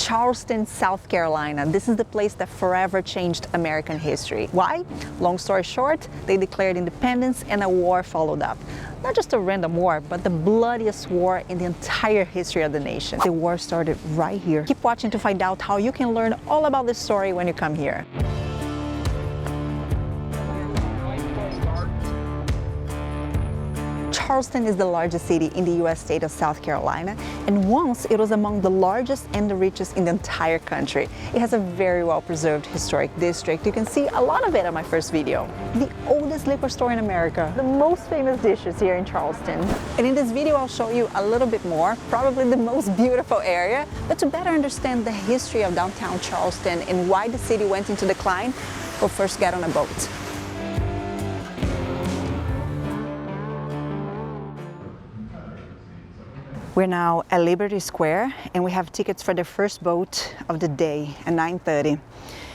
Charleston, South Carolina. This is the place that forever changed American history. Why? Long story short, they declared independence and a war followed up. Not just a random war, but the bloodiest war in the entire history of the nation. The war started right here. Keep watching to find out how you can learn all about this story when you come here. Charleston is the largest city in the U.S. state of South Carolina, and once it was among the largest and the richest in the entire country. It has a very well-preserved historic district. You can see a lot of it on my first video. The oldest liquor store in America, the most famous dishes here in Charleston. And in this video, I'll show you a little bit more, probably the most beautiful area. But to better understand the history of downtown Charleston and why the city went into decline, we'll first get on a boat. We're now at Liberty Square, and we have tickets for the first boat of the day at 9:30.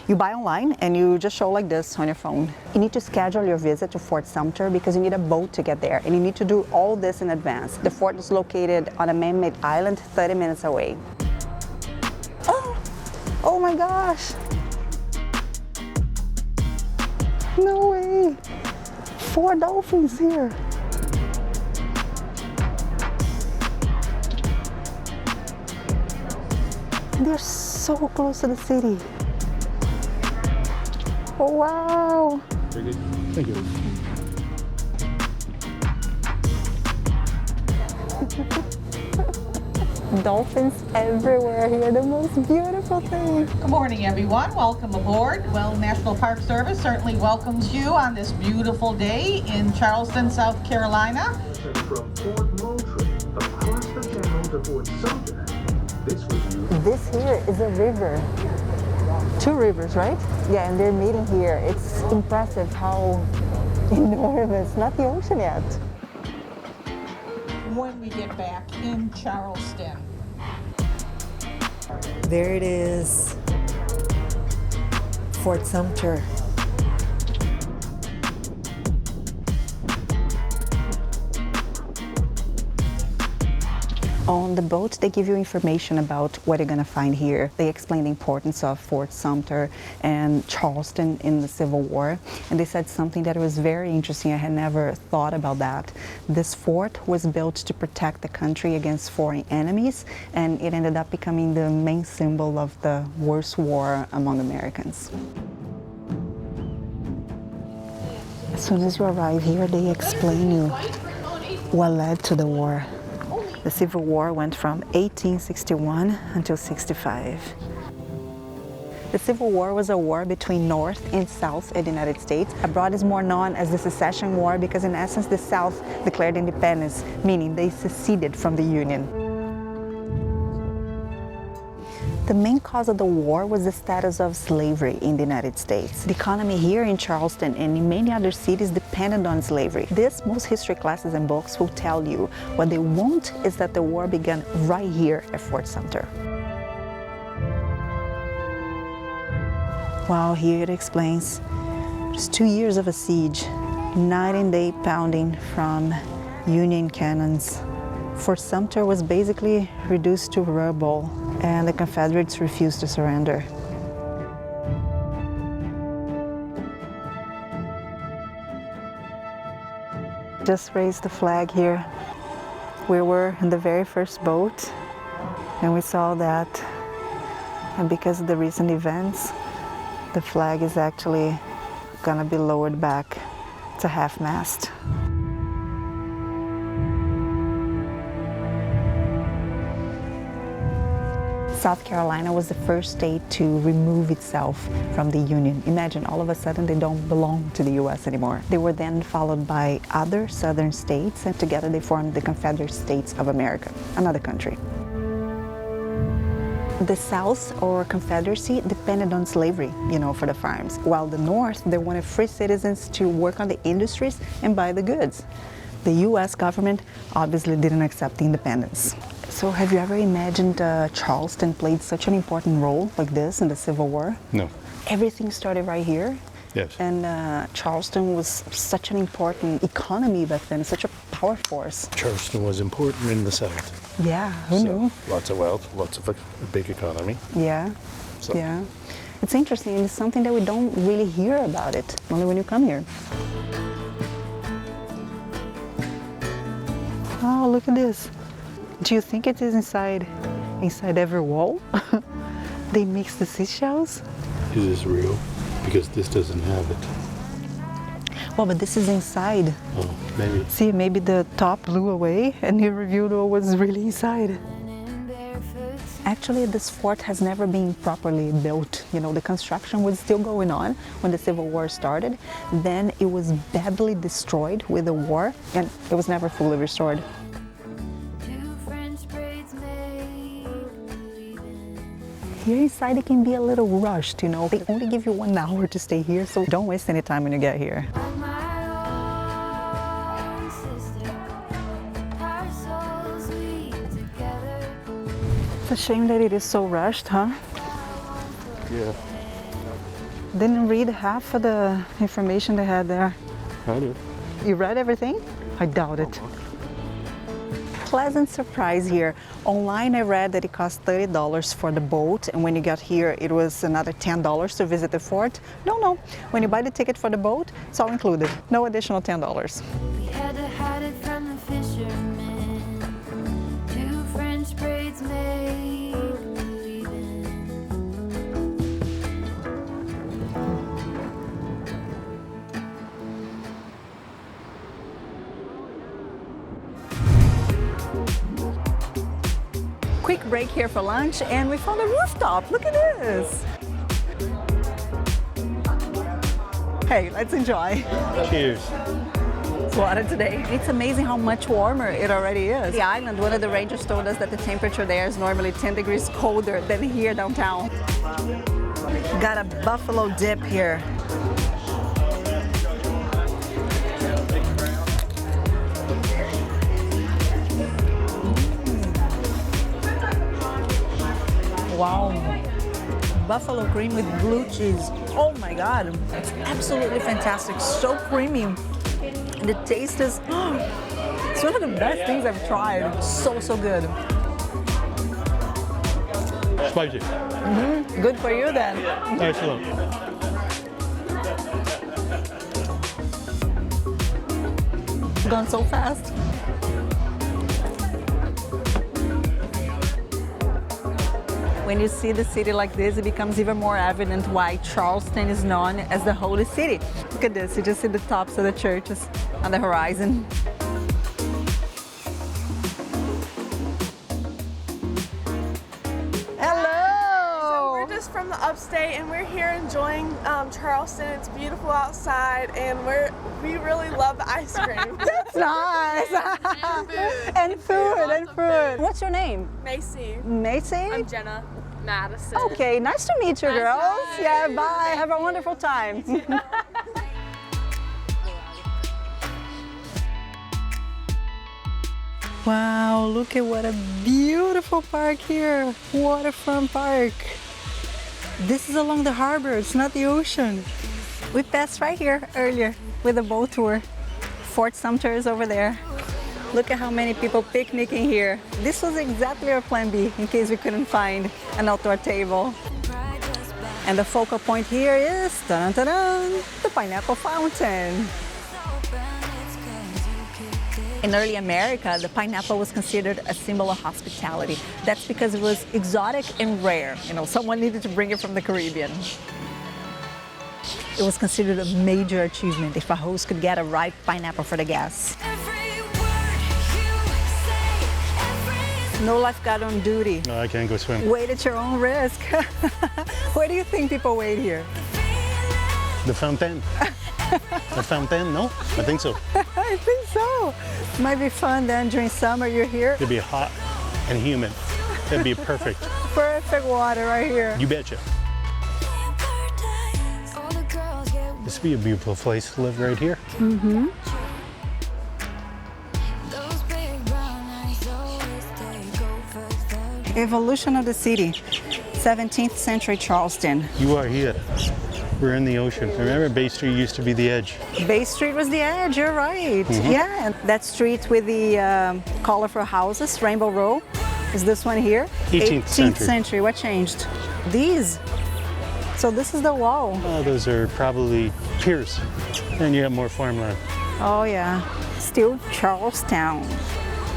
You buy online and you just show like this on your phone. You need to schedule your visit to Fort Sumter because you need a boat to get there, and you need to do all this in advance. The fort is located on a man-made island 30 minutes away. Oh my gosh! No way! 4 dolphins here. They're so close to the city. Oh, wow. Very good. Thank you. Dolphins everywhere here, the most beautiful thing. Good morning, everyone. Welcome aboard. Well, National Park Service certainly welcomes you on this beautiful day in Charleston, South Carolina. From Fort Moultrie across the channel to Fort Sumter. This here is a river. 2 rivers, right? Yeah, and they're meeting here. It's impressive how enormous, not the ocean yet. When we get back in Charleston. There it is, Fort Sumter. On the boat, they give you information about what you're going to find here. They explain the importance of Fort Sumter and Charleston in the Civil War. And they said something that was very interesting. I had never thought about that. This fort was built to protect the country against foreign enemies, and it ended up becoming the main symbol of the worst war among Americans. As soon as you arrive here, they explain you what led to the war. The Civil War went from 1861 until 65. The Civil War was a war between North and South in the United States. Abroad is more known as the Secession War because in essence the South declared independence, meaning they seceded from the Union. The main cause of the war was the status of slavery in the United States. The economy here in Charleston and in many other cities depended on slavery. This, most history classes and books will tell you. What they won't is that the war began right here at Fort Sumter. Wow, here it explains just 2 years of a siege, night and day pounding from Union cannons. Fort Sumter was basically reduced to rubble, and the Confederates refused to surrender. Just raised the flag here. We were in the very first boat, and we saw that, and because of the recent events, the flag is actually gonna be lowered back to half-mast. South Carolina was the first state to remove itself from the Union. Imagine, all of a sudden they don't belong to the U.S. anymore. They were then followed by other southern states, and together they formed the Confederate States of America, another country. The South, or Confederacy, depended on slavery, for the farms, while the North, they wanted free citizens to work on the industries and buy the goods. The U.S. government obviously didn't accept the independence. So have you ever imagined Charleston played such an important role like this in the Civil War? No. Everything started right here? Yes. And Charleston was such an important economy back then, such a power force. Charleston was important in the South. Yeah, who knew? Lots of wealth, lots of a big economy. Yeah, So. yeah. It's interesting. It's something that we don't really hear about it, only when you come here. Oh, look at this. Do you think it is inside every wall? They mix the seashells? Is this real? Because this doesn't have it. Well, but this is inside. Oh, maybe. See, maybe the top blew away and he revealed what was really inside. Actually, this fort has never been properly built. You know, the construction was still going on when the Civil War started. Then it was badly destroyed with the war and it was never fully restored. Here inside it can be a little rushed, you know. They only give you 1 hour to stay here, so don't waste any time when you get here. It's a shame that it is so rushed, huh? Yeah, Didn't read half of the information they had there. I do. You read everything? I doubt it. Pleasant surprise here. Online I read that it cost $30 for the boat, and when you got here it was another $10 to visit the fort. No. When you buy the ticket for the boat, it's all included. No additional $10. We had to hide it from the fishermen. 2 French braids made believing. Quick break here for lunch, and we found a rooftop. Look at this. Hey, let's enjoy. Cheers. It's water today. It's amazing how much warmer it already is. The island, one of the rangers told us that the temperature there is normally 10 degrees colder than here downtown. Got a buffalo dip here. Wow. Buffalo cream with blue cheese. Oh my God. It's absolutely fantastic. So creamy. The taste is, it's one of the best things I've tried. So good. Spicy. Good for you then. Excellent. Gone so fast. When you see the city like this, it becomes even more evident why Charleston is known as the Holy City. Look at this, you just see the tops of the churches on the horizon. Hello! We're just from the upstate and we're here enjoying Charleston. It's beautiful outside and we really love the ice cream. That's nice! And food. What's your name? Macy. Macy? I'm Jenna. Madison. Okay, nice to meet you, girls. Nice. Yeah, bye. Have a wonderful time. Wow, look at what a beautiful park here. Waterfront Park. This is along the harbor, it's not the ocean. We passed right here earlier with a boat tour. Fort Sumter is over there. Look at how many people picnicking here. This was exactly our plan B in case we couldn't find an outdoor table. And the focal point here is, dun-dun-dun-dun, the pineapple fountain. In early America, the pineapple was considered a symbol of hospitality. That's because it was exotic and rare. You know, someone needed to bring it from the Caribbean. It was considered a major achievement if a host could get a ripe pineapple for the guests. No lifeguard on duty. No, I can't go swim. Wait at your own risk. Where do you think people wait here? The fountain. The fountain? No? I think so. I think so. Might be fun then during summer you're here. It'd be hot and humid. It'd be perfect. Perfect water right here. You betcha. This would be a beautiful place to live right here. Mm-hmm. Evolution of the city, 17th century Charleston. You are here. We're in the ocean. Remember, Bay Street used to be the edge. Bay Street was the edge, you're right. Yeah, and that street with the colorful houses, Rainbow Row, is this one here. 18th century. century. What changed? These. So this is the wall. Oh, those are probably piers. And you have more farmland. Oh yeah. Still Charlestown.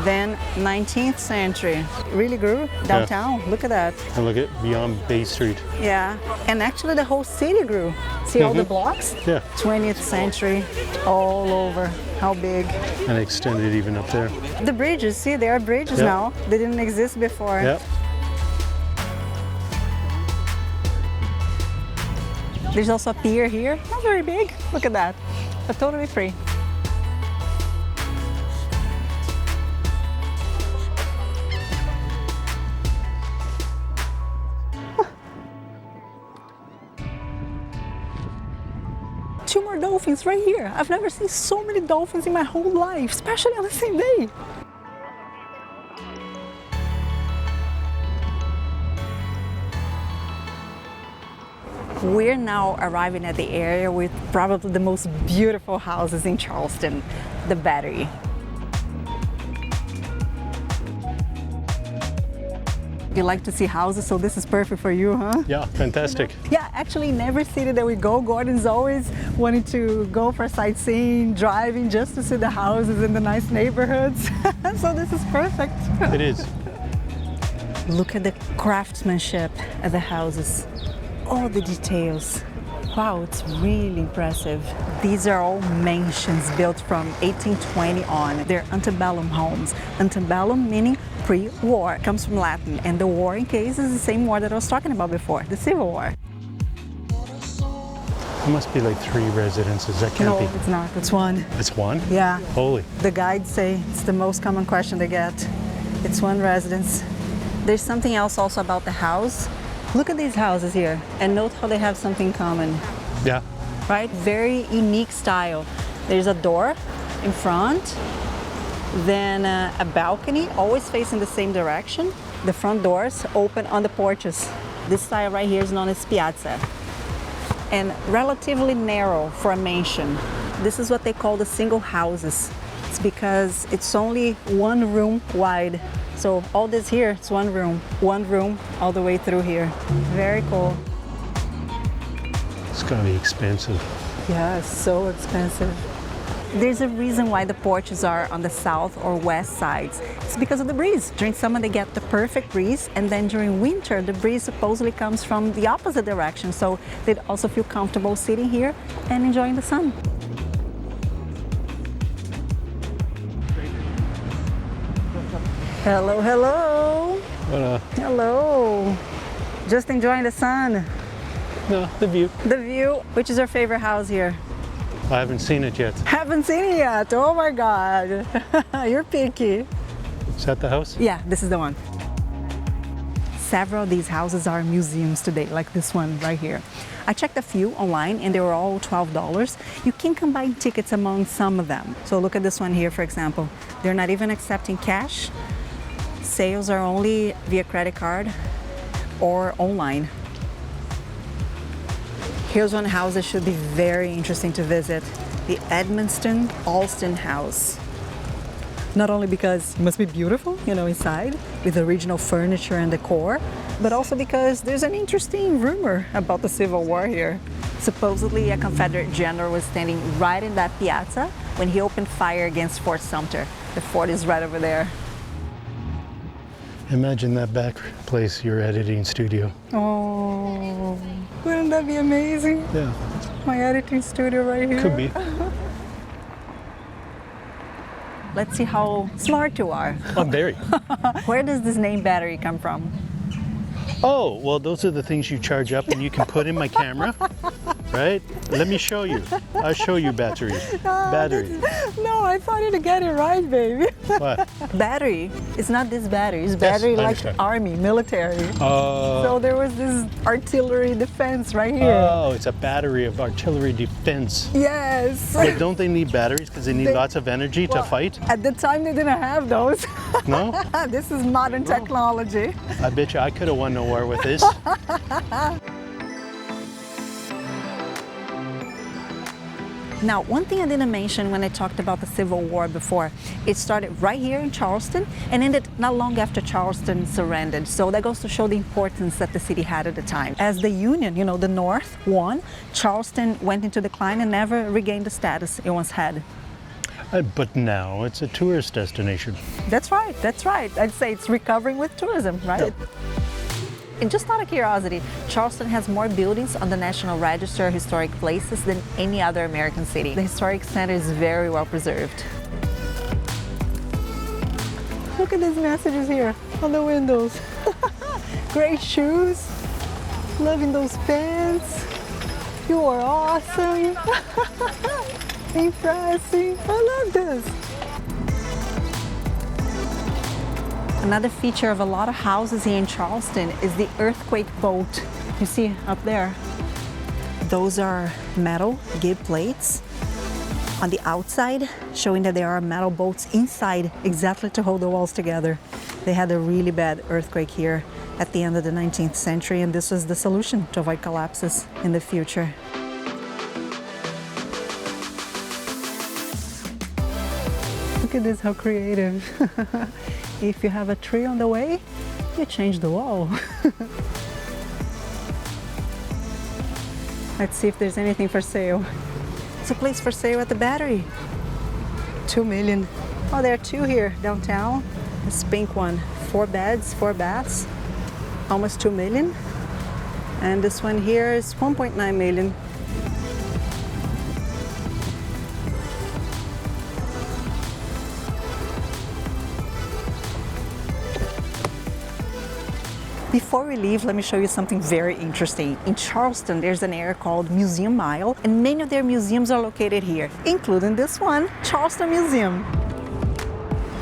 Then 19th century. Really grew downtown. Look at that. And look at beyond Bay Street. Yeah. And actually the whole city grew. See all the blocks? Yeah. 20th century, all over. How big. And extended even up there. The bridges, see, there are bridges now. They didn't exist before. Yep. There's also a pier here. Not very big. Look at that. But totally free. Two more dolphins right here. I've never seen so many dolphins in my whole life, especially on the same day. We're now arriving at the area with probably the most beautiful houses in Charleston, the Battery. You like to see houses, so this is perfect for you, huh? Yeah, fantastic. Yeah, actually in every city that we go, Gordon's always wanting to go for sightseeing, driving just to see the houses in the nice neighborhoods. So this is perfect. It is. Look at the craftsmanship of the houses. All the details. Wow, it's really impressive. These are all mansions built from 1820 on. They're antebellum homes. Antebellum meaning pre-war. Comes from Latin, and the war in case is the same war that I was talking about before, the Civil War. There must be like 3 residences. That can't No, be. it's not. It's one. It's one? Yeah. Holy. The guides say it's the most common question they get. It's one residence. There's something else also about the house. Look at these houses here and note how they have something in common, Yeah. right? Very unique style. There's a door in front, then a balcony, always facing the same direction. The front doors open on the porches. This style right here is known as piazza. And relatively narrow for a mansion. This is what they call the single houses. It's because it's only one room wide. So all this here, it's one room all the way through here. Very cool. It's gotta be expensive. Yeah, so expensive. There's a reason why the porches are on the south or west sides. It's because of the breeze. During summer they get the perfect breeze, and then during winter the breeze supposedly comes from the opposite direction. So they'd also feel comfortable sitting here and enjoying the sun. Hello, hello. But Hello. Just enjoying the sun. no, the view. The view. Which is your favorite house here? I haven't seen it yet. Haven't seen it yet. Oh my God. You're picky. Is that the house? Yeah, this is the one. Several of these houses are museums today, like this one right here. I checked a few online and they were all $12. You can combine tickets among some of them. So look at this one here, for example. They're not even accepting cash. Sales are only via credit card or online. Here's one house that should be very interesting to visit, the Edmonston Alston House. Not only because it must be beautiful, you know, inside, with original furniture and decor, but also because there's an interesting rumor about the Civil War here. Supposedly a Confederate general was standing right in that piazza when he opened fire against Fort Sumter. The fort is right over there. Imagine that back place, your editing studio. Oh, wouldn't that be amazing? Yeah, My editing studio right here. could be. Let's see how smart you are. Oh, very. Where does this name Battery come from? Oh, well, those are the things you charge up and you can put in my camera, right? Let me show you. I'll show you battery. Battery. No, I thought you'd get it right, baby. What? Battery. It's not this battery. It's battery I like understand. army, military. Oh. So there was this artillery defense right here. Oh, it's a battery of artillery defense. Yes. But don't they need batteries because they need lots of energy to fight? At the time they didn't have those. No? This is modern technology. I bet you I could have won the war with this. Now, one thing I didn't mention when I talked about the Civil War before, it started right here in Charleston and ended not long after Charleston surrendered. So that goes to show the importance that the city had at the time. As the Union, the North won, Charleston went into decline and never regained the status it once had. But now it's a tourist destination. That's right, that's right. I'd say it's recovering with tourism, right? Yep. And just out of curiosity, Charleston has more buildings on the National Register of Historic Places than any other American city. The historic center is very well preserved. Look at these messages here on the windows. Great shoes, loving those pants. You are awesome. Impressive. I love this. Another feature of a lot of houses here in Charleston is the earthquake boat. You see up there? Those are metal gib plates on the outside, showing that there are metal boats inside exactly to hold the walls together. They had a really bad earthquake here at the end of the 19th century, and this was the solution to avoid collapses in the future. Look at this, how creative. If you have a tree on the way, you change the wall. Let's see if there's anything for sale. It's a place for sale at the Battery. 2 million. Oh, there are two here downtown. This pink one, 4 beds, 4 baths, almost 2 million. And this one here is 1.9 million. Before we leave, let me show you something very interesting. In Charleston, there's an area called Museum Mile, and many of their museums are located here, including this one, Charleston Museum.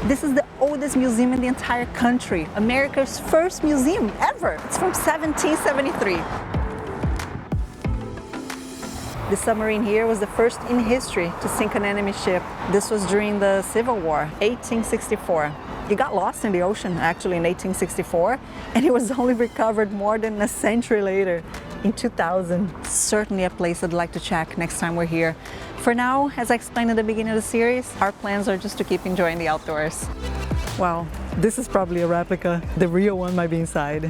This is the oldest museum in the entire country, America's first museum ever. It's from 1773. The submarine here was the first in history to sink an enemy ship. This was during the Civil War, 1864. It got lost in the ocean, actually, in 1864, and it was only recovered more than a century later, in 2000. Certainly a place I'd like to check next time we're here. For now, as I explained at the beginning of the series, our plans are just to keep enjoying the outdoors. Well, this is probably a replica. The real one might be inside.